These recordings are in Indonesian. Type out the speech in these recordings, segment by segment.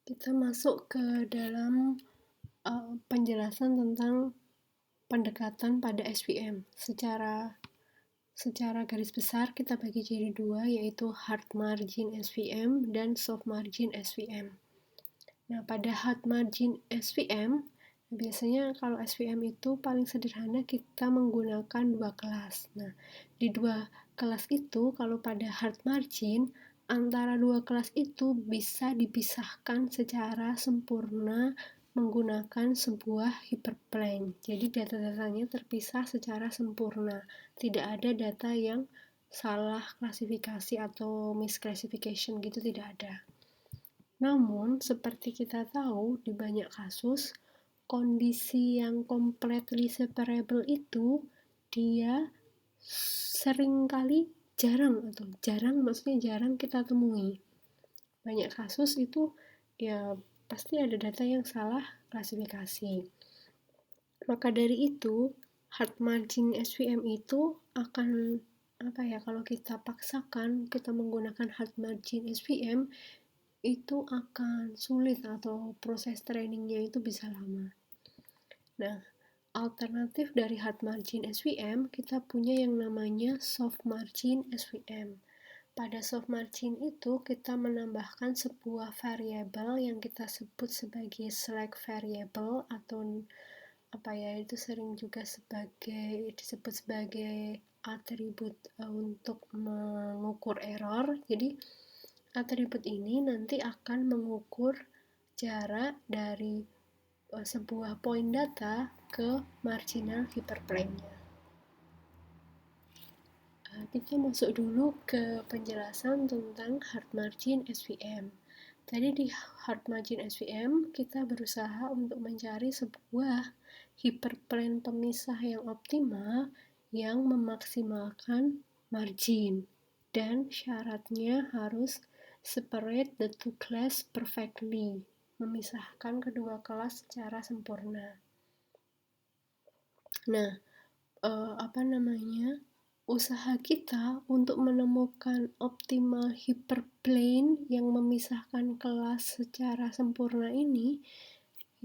Kita masuk ke dalam penjelasan tentang pendekatan pada SVM. Secara garis besar kita bagi jadi dua, yaitu hard margin SVM dan soft margin SVM. Nah, pada hard margin SVM, biasanya kalau SVM itu paling sederhana kita menggunakan dua kelas. Nah, di dua kelas itu kalau pada hard margin, antara dua kelas itu bisa dipisahkan secara sempurna menggunakan sebuah hyperplane. Jadi data-datanya terpisah secara sempurna. Tidak ada data yang salah klasifikasi atau misclassification gitu, tidak ada. Namun, seperti kita tahu, di banyak kasus, kondisi yang completely separable itu dia seringkali jarang maksudnya jarang kita temui. Banyak kasus itu ya pasti ada data yang salah klasifikasi. Maka dari itu, hard margin SVM itu akan kalau kita paksakan kita menggunakan hard margin SVM itu akan sulit atau proses trainingnya itu bisa lama. Nah, alternatif dari hard margin SVM, kita punya yang namanya soft margin SVM. Pada soft margin itu, kita menambahkan sebuah variabel yang kita sebut sebagai slack variable atau itu sering juga disebut sebagai atribut untuk mengukur error. Jadi atribut ini nanti akan mengukur jarak dari sebuah poin data ke marginal hyperplane-nya. Kita masuk dulu ke penjelasan tentang hard margin SVM. Tadi di hard margin SVM kita berusaha untuk mencari sebuah hyperplane pemisah yang optimal yang memaksimalkan margin, dan syaratnya harus separate the two class perfectly, memisahkan kedua kelas secara sempurna. Nah, usaha kita untuk menemukan optimal hyperplane yang memisahkan kelas secara sempurna ini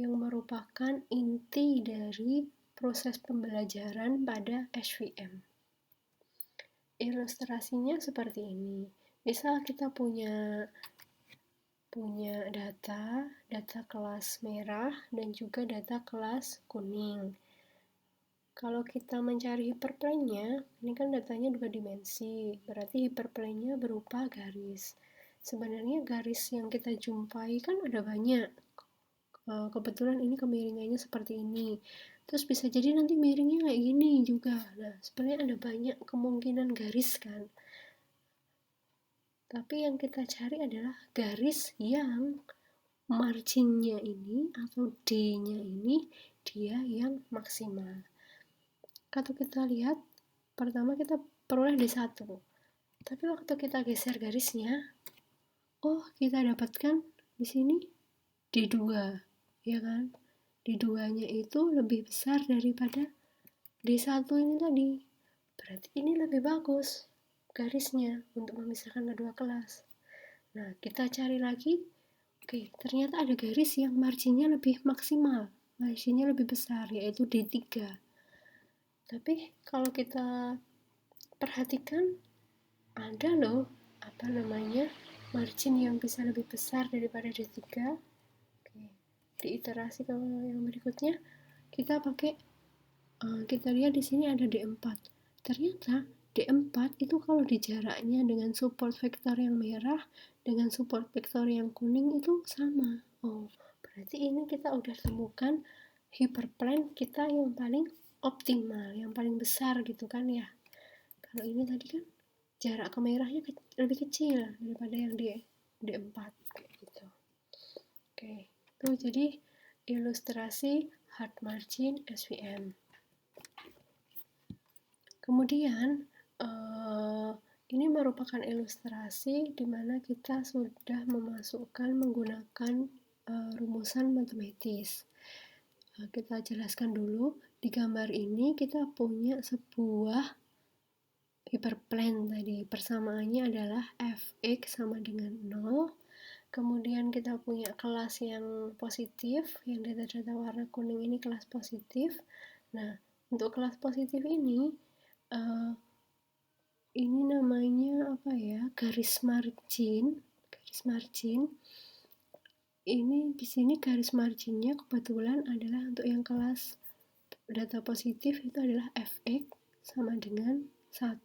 yang merupakan inti dari proses pembelajaran pada SVM. Ilustrasinya seperti ini. Misal kita punya data kelas merah dan juga data kelas kuning. Kalau kita mencari hyperplane-nya, ini kan datanya dua dimensi, berarti hyperplane-nya berupa garis. Sebenarnya garis yang kita jumpai kan ada banyak. Kebetulan ini kemiringannya seperti ini. Terus bisa jadi nanti miringnya kayak gini juga. Nah, sebenarnya ada banyak kemungkinan garis kan. Tapi yang kita cari adalah garis yang marginnya ini atau D-nya ini dia yang maksimal. Kalau kita lihat, pertama kita peroleh D1. Tapi waktu kita geser garisnya, kita dapatkan di sini D2, ya kan? D2-nya itu lebih besar daripada D1 ini tadi. Berarti ini lebih bagus garisnya untuk memisahkan kedua kelas. Nah, kita cari lagi. Ternyata ada garis yang marginnya lebih maksimal, marginnya lebih besar, yaitu D3. Tapi kalau kita perhatikan, ada loh margin yang bisa lebih besar daripada D3. Di iterasi yang berikutnya kita pakai kita lihat di sini ada D4. Ternyata D4 itu kalau di jaraknya dengan support vektor yang merah dengan support vektor yang kuning itu sama. Berarti ini kita udah temukan hyperplane kita yang paling optimal, yang paling besar gitu kan ya. Kalau ini tadi kan jarak ke merahnya lebih kecil daripada yang di D4 gitu. Itu jadi ilustrasi hard margin SVM. Kemudian ini merupakan ilustrasi di mana kita sudah menggunakan rumusan matematis. Kita jelaskan dulu, di gambar ini kita punya sebuah hyperplane tadi. Persamaannya adalah fx sama dengan 0 Kemudian kita punya kelas yang positif, yang data-data warna kuning ini kelas positif. Nah, untuk kelas positif uh, ini namanya apa ya? Garis margin. Ini di sini garis marginnya kebetulan adalah untuk yang kelas data positif itu adalah fx sama dengan 1.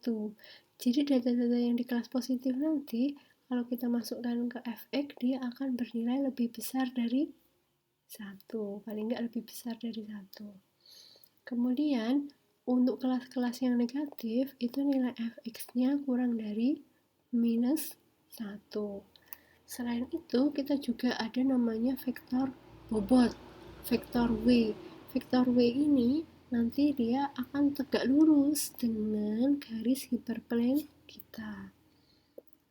Jadi data-data yang di kelas positif nanti kalau kita masukkan ke fx dia akan bernilai lebih besar dari 1, paling nggak lebih besar dari 1. Kemudian untuk kelas-kelas yang negatif itu nilai fx-nya kurang dari minus 1. Selain itu kita juga ada namanya vektor bobot, vektor W. Vektor W ini nanti dia akan tegak lurus dengan garis hiperplane kita.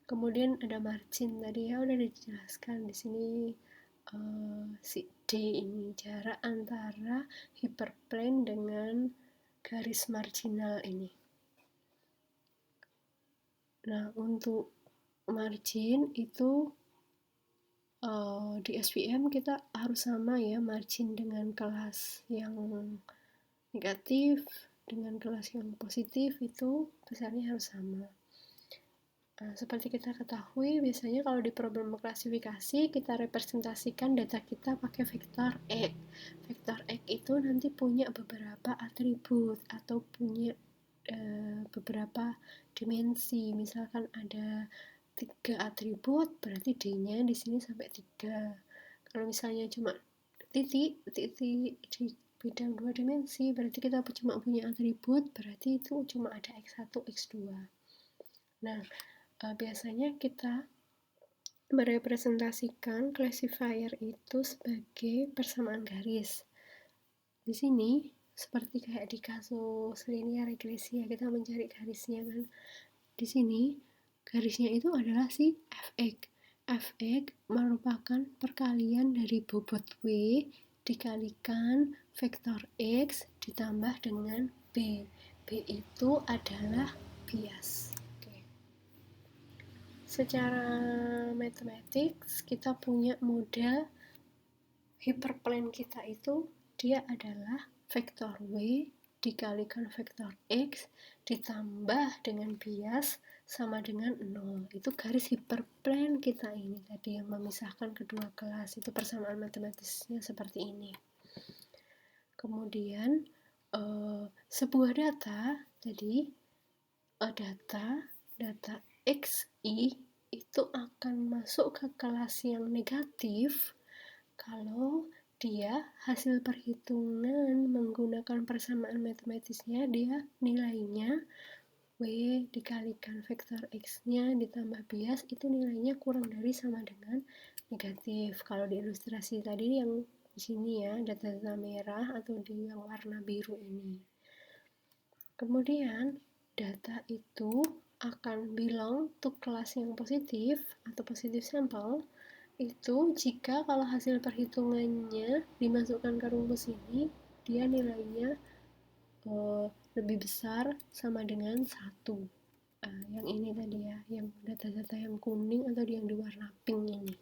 Kemudian ada margin, tadi ya udah dijelaskan di sini si D ini jarak antara hiperplane dengan garis marginal ini. Nah, untuk margin itu di SVM kita harus sama ya, margin dengan kelas yang negatif dengan kelas yang positif itu besarnya harus sama. Nah, seperti kita ketahui, biasanya kalau di problem klasifikasi, kita representasikan data kita pakai vektor X. Vektor X itu nanti punya beberapa atribut atau punya beberapa dimensi. Misalkan ada 3 atribut, berarti D-nya di sini sampai 3. Kalau misalnya cuma titik di bidang 2 dimensi, berarti kita cuma punya atribut, berarti itu cuma ada X1, X2. Nah, biasanya kita merepresentasikan classifier itu sebagai persamaan garis. Di sini seperti kayak di kasus linear regressi ya, kita mencari garisnya kan. Di sini garisnya itu adalah si fx. Fx merupakan perkalian dari bobot W dikalikan vektor X ditambah dengan B. B itu adalah bias. Secara matematik kita punya model hiperplane kita itu dia adalah vektor W dikalikan vektor X ditambah dengan bias sama dengan 0. Itu garis hiperplane kita ini tadi yang memisahkan kedua kelas. Itu persamaan matematisnya seperti ini. Kemudian sebuah data tadi data XI itu akan masuk ke kelas yang negatif kalau dia hasil perhitungan menggunakan persamaan matematisnya dia nilainya W dikalikan vektor X-nya ditambah bias itu nilainya kurang dari sama dengan negatif. Kalau di ilustrasi tadi yang di sini ya, data-data merah atau di yang warna biru ini. Kemudian data itu akan belong to kelas yang positif atau positif sampel itu jika kalau hasil perhitungannya dimasukkan ke rumus ini dia nilainya lebih besar sama dengan 1. Yang ini tadi ya, yang data-data yang kuning atau yang di warna pink ini.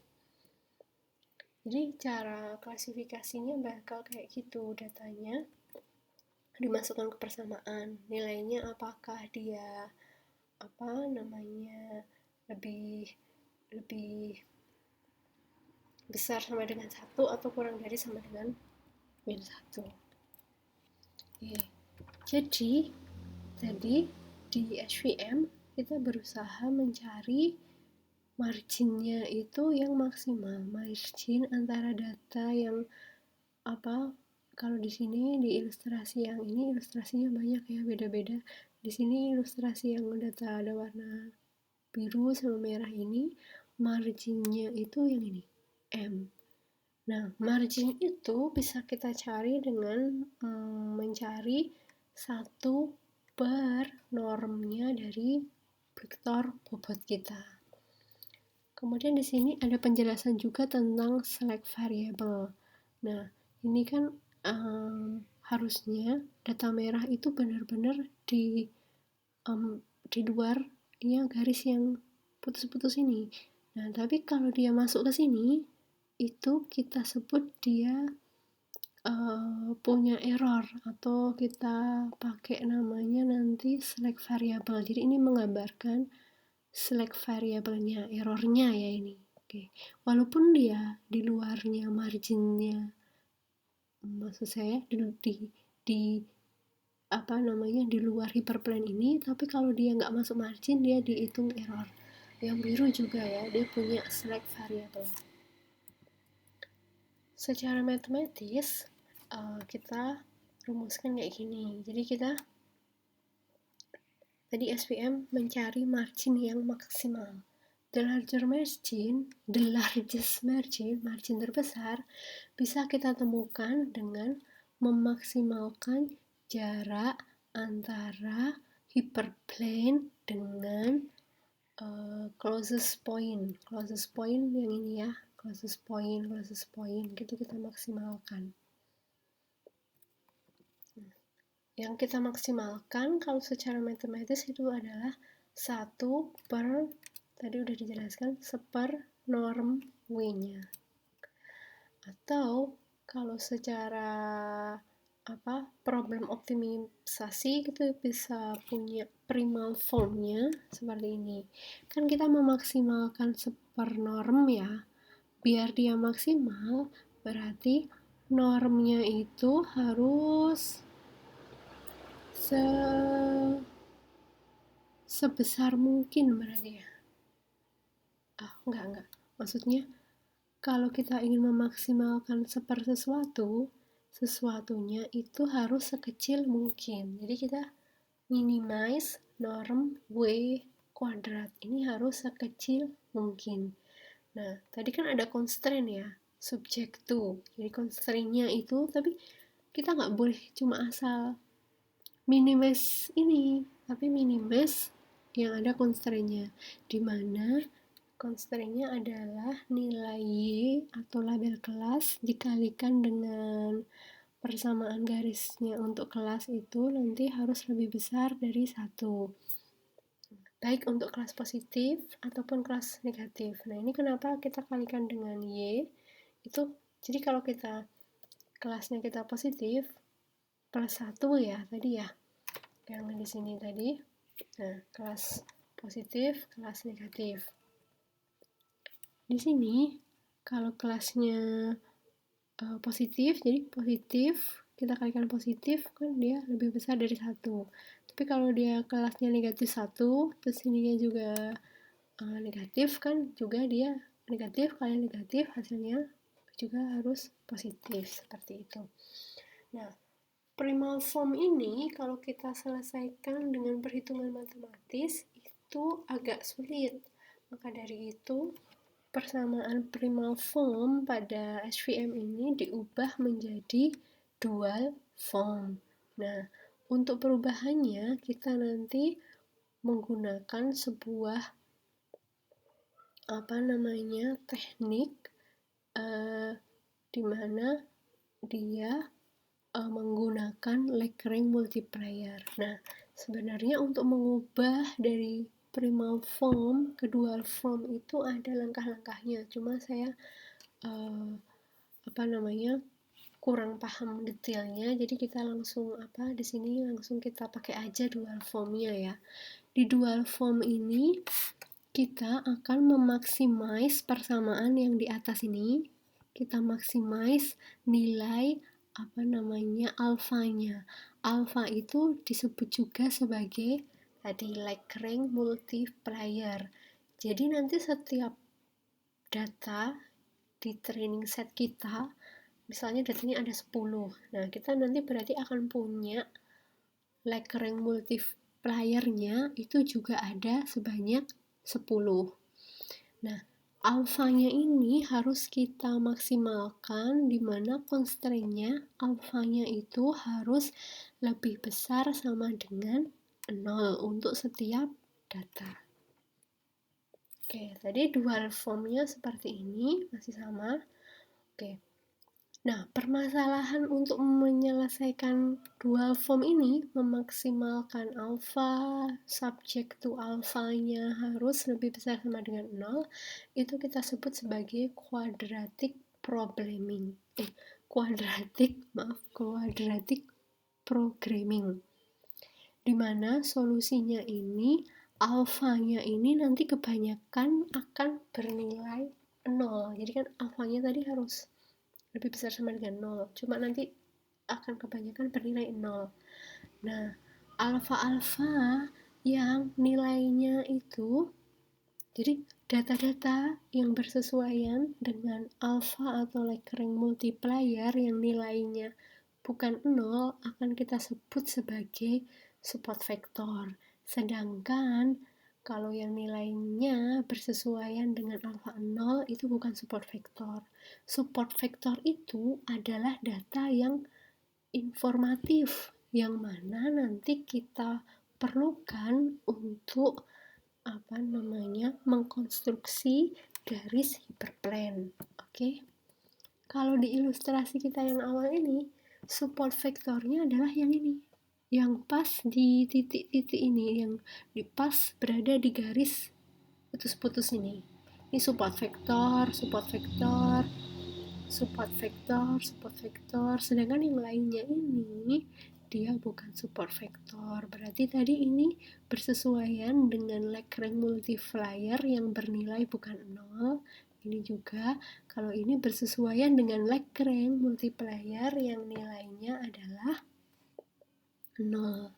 Jadi cara klasifikasinya bakal kayak gitu, datanya dimasukkan ke persamaan, nilainya apakah dia lebih besar sama dengan 1 atau kurang dari sama dengan minus 1. Oke. Jadi tadi di SVM kita berusaha mencari marginnya itu yang maksimal, margin antara data yang kalau di sini di ilustrasi yang ini ilustrasinya banyak ya, beda-beda. Di sini ilustrasi yang data ada warna biru sama merah ini marginnya itu yang ini M. Nah, margin itu bisa kita cari dengan mencari 1 per normnya dari vektor bobot kita. Kemudian di sini ada penjelasan juga tentang select variable. Nah, ini kan harusnya data merah itu benar-benar di luar garis yang putus-putus ini. Nah, tapi kalau dia masuk ke sini, itu kita sebut dia punya error, atau kita pakai namanya nanti select variable. Jadi ini menggambarkan select variabelnya, errornya ya ini. Oke. Walaupun dia di luarnya marginnya, maksud saya di apa namanya di luar hyperplane ini, tapi kalau dia nggak masuk margin dia dihitung error. Yang biru juga ya, dia punya select variable. Secara matematis kita rumuskan kayak gini. Jadi kita tadi SVM mencari margin yang maksimal. The largest margin, margin terbesar, bisa kita temukan dengan memaksimalkan jarak antara hyperplane dengan closest point. Closest point yang ini ya, closest point gitu kita maksimalkan. Yang kita maksimalkan kalau secara matematis itu adalah 1 per, tadi udah dijelaskan, seper norm W-nya. Atau kalau secara problem optimisasi gitu bisa punya primal formnya seperti ini. Kan kita memaksimalkan seper norm ya. Biar dia maksimal berarti normnya itu harus sebesar mungkin berarti ya. Enggak. Maksudnya kalau kita ingin memaksimalkan sesuatunya itu harus sekecil mungkin. Jadi kita minimize norm W kuadrat. Ini harus sekecil mungkin. Nah, tadi kan ada constraint ya, subject to. Jadi constraint-nya itu, tapi kita nggak boleh cuma asal minimize ini, tapi minimize yang ada constraint-nya. Di mana constraint-nya adalah nilai Y atau label kelas dikalikan dengan persamaan garisnya untuk kelas itu nanti harus lebih besar dari 1. Baik untuk kelas positif ataupun kelas negatif. Nah, ini kenapa kita kalikan dengan Y? Itu jadi kalau kita kelasnya kita positif plus 1 ya tadi ya. Yang di sini tadi. Nah, kelas positif, kelas negatif. Di sini kalau kelasnya positif, jadi positif kita kalikan positif kan dia lebih besar dari 1. Tapi kalau dia kelasnya negatif 1, terus ininya juga negatif kan juga dia negatif kali negatif hasilnya juga harus positif seperti itu. Nah, primal form ini kalau kita selesaikan dengan perhitungan matematis itu agak sulit. Maka dari itu persamaan primal form pada SVM ini diubah menjadi dual form. Nah, untuk perubahannya kita nanti menggunakan sebuah teknik di mana dia menggunakan Lagrange multiplier. Nah, sebenarnya untuk mengubah dari primal form ke dual form itu ada langkah-langkahnya. Cuma saya kurang paham detailnya. Jadi kita langsung di sini langsung kita pakai aja dual formnya ya. Di dual form ini kita akan memaximize persamaan yang di atas ini. Kita maximize nilai alfanya. Alfa itu disebut juga sebagai tadi Lagrange multiplier. Jadi nanti setiap data di training set kita, misalnya datanya ada 10. Nah, kita nanti berarti akan punya Lagrange multiplier-nya itu juga ada sebanyak 10. Nah, alfanya ini harus kita maksimalkan di mana constraint-nya alfanya itu harus lebih besar sama dengan 0 untuk setiap data. Oke, tadi dual form-nya seperti ini, masih sama. Oke. Nah, permasalahan untuk menyelesaikan dual form ini, memaksimalkan alfa, subject to alfanya harus lebih besar sama dengan 0, itu kita sebut sebagai quadratic programming. Quadratic programming. Dimana solusinya ini, alfanya ini nanti kebanyakan akan bernilai 0. Jadi kan alfanya tadi harus lebih besar sama dengan 0, cuma nanti akan kebanyakan bernilai 0. Nah, alfa-alfa yang nilainya itu, jadi data-data yang bersesuaian dengan alfa atau Lagrange multiplier yang nilainya bukan 0 akan kita sebut sebagai support vector. Sedangkan kalau yang nilainya bersesuaian dengan alfa 0 itu bukan support vector. Support vector itu adalah data yang informatif, yang mana nanti kita perlukan untuk mengkonstruksi garis hiperplane. Oke. Kalau di ilustrasi kita yang awal ini, support vektornya adalah yang ini, yang pas di titik-titik ini, yang pas berada di garis putus-putus ini. Ini support vektor, support vektor, support vektor, support vektor. Sedangkan yang lainnya ini dia bukan support vektor. Berarti tadi ini bersesuaian dengan Lagrange multiplier yang bernilai bukan 0. Ini juga kalau ini bersesuaian dengan Lagrange multiplier yang nilainya adalah 0.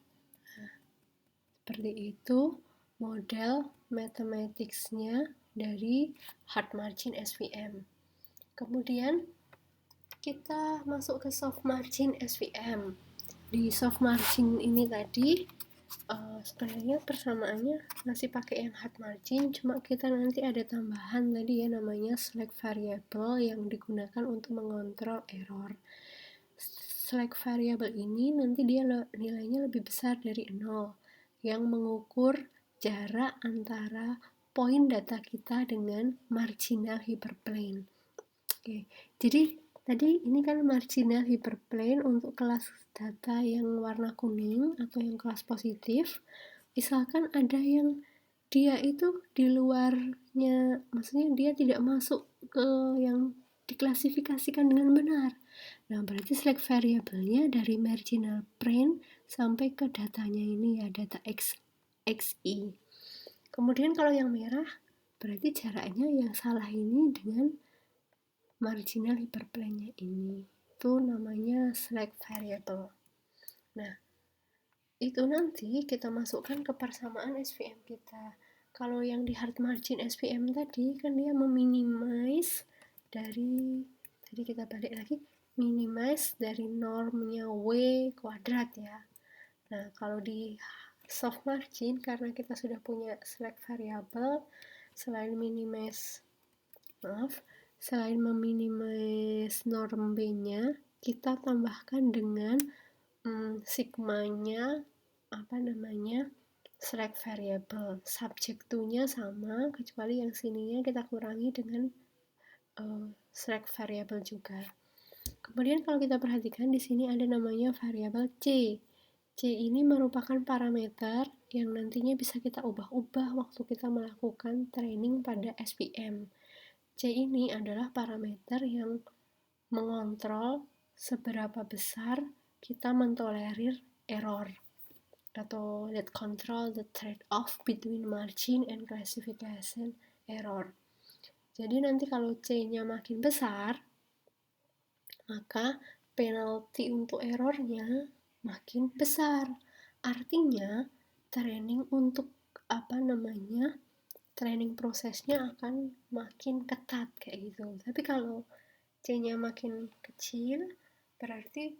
Seperti itu model mathematicsnya dari hard margin SVM. Kemudian kita masuk ke soft margin SVM. Di soft margin ini tadi sebenarnya persamaannya masih pakai yang hard margin, cuma kita nanti ada tambahan tadi ya, namanya slack variable yang digunakan untuk mengontrol error. Slack variable ini nanti dia nilainya lebih besar dari 0, yang mengukur jarak antara poin data kita dengan marginal hyperplane. Oke, jadi tadi ini kan marginal hyperplane untuk kelas data yang warna kuning atau yang kelas positif. Misalkan ada yang dia itu di luarnya, maksudnya dia tidak masuk ke yang diklasifikasikan dengan benar. Nah, berarti select variabelnya dari marginal plane sampai ke datanya ini ya, data XI. Kemudian kalau yang merah, berarti jaraknya yang salah ini dengan marginal hyperplane-nya ini. Itu namanya select variable. Nah, itu nanti kita masukkan ke persamaan SVM kita. Kalau yang di hard margin SVM tadi kan dia meminimize dari, tadi kita balik lagi, minimize dari normnya W kuadrat ya. Nah, kalau di soft margin karena kita sudah punya select variable, selain meminimize norm B-nya, kita tambahkan dengan sigmanya select variable. Subject to-nya sama, kecuali yang sininya kita kurangi dengan select variable juga. Kemudian kalau kita perhatikan di sini ada namanya variabel C. C ini merupakan parameter yang nantinya bisa kita ubah-ubah waktu kita melakukan training pada SVM. C ini adalah parameter yang mengontrol seberapa besar kita mentolerir error, atau that control the trade-off between margin and classification error. Jadi nanti kalau C-nya makin besar, maka penalti untuk errornya makin besar. Artinya training untuk training prosesnya akan makin ketat kayak gitu. Tapi kalau C-nya makin kecil, berarti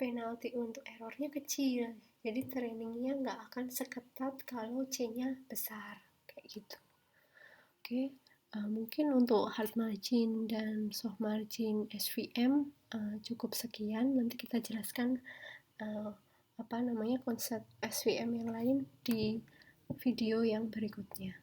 penalti untuk errornya kecil. Jadi trainingnya nggak akan seketat kalau C-nya besar kayak gitu. Oke, mungkin untuk hard margin dan soft margin SVM cukup sekian. Nanti kita jelaskan konsep SVM yang lain di video yang berikutnya.